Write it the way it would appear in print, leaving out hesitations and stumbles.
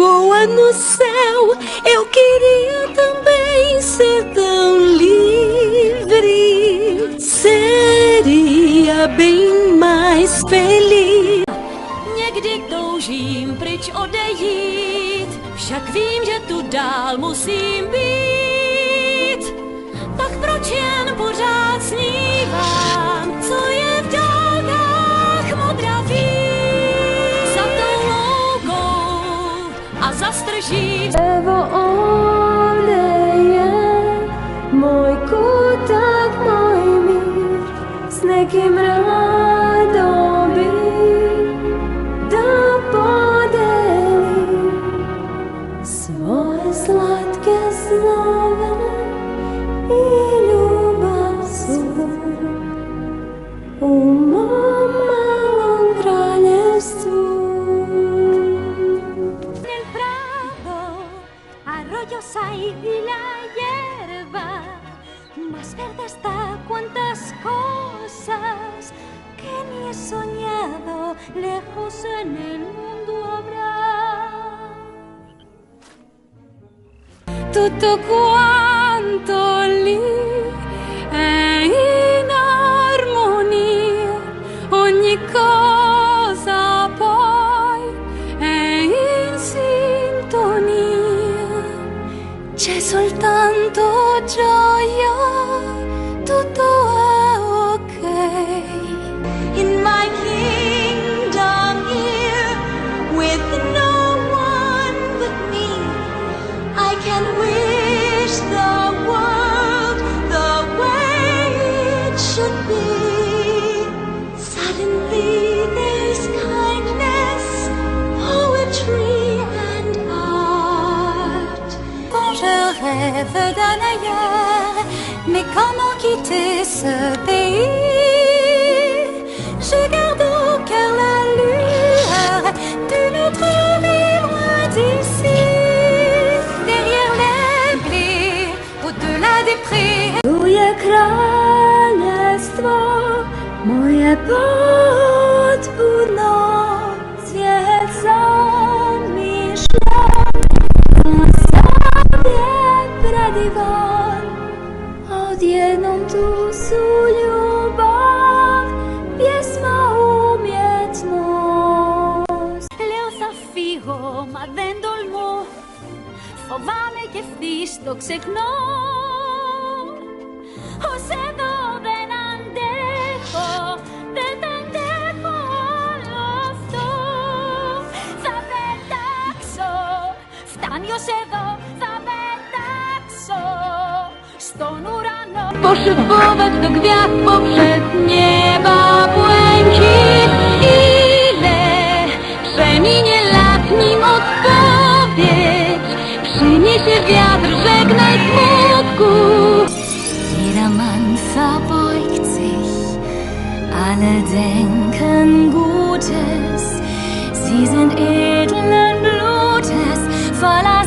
voa no céu. Eu queria também ser tão livre. Seria bem mais feliz. Někdy toužím pryč odejít, však vím, že tu dál musím být. Tak proč jen pořád snívám, co je v dálkách modraví? Za tou loukou a zastrží. Evo ovdje je moj kutak, moj mir, s nekim rado bi da podelim svoje slatke snove i ljubav svu u mom malom kraljevstvu. El prado, arroyosa y la hierba, más verde está cuantas cosas que ni he soñado, lejos en el mundo habrá. Tutto quanto lì è in armonia, ogni cosa poi è in sintonia. C'è soltanto gioia, tutto è ok. In my kingdom here, with no one but me, I can wish the world the way it should be. Suddenly there's kindness, poetry and art. Quand je rêve d'un ailleurs, mais comment quitter ce pays? Je garde au cœur la lueur d'une autre vie loin d'ici. Derrière les plis, au-delà des prés. Tu je kraljestvo, moje potpuno, svijet zamišljen, a sam je predivan. Odjednom tu su ljubav, pjesma, umjetnost. Λέω θα φύγω, μα δεν τολμώ, φοβάμαι κι ευθύς το ξεχνώ. Ως εδώ δεν αντέχω, δεν αντέχω όλο αυτό. Θα πετάξω, φτάνει ως εδώ, θα πετάξω στον ουρανό. Poszybować do gwiazd poprzez nieba błękit. Ile przeminie lat, nim odpowiedź przyniesie wiatr, żegnaj smutku. Jeder Mann verbeugt sich, alle denken Gutes. Sie sind edlen Blutes, voller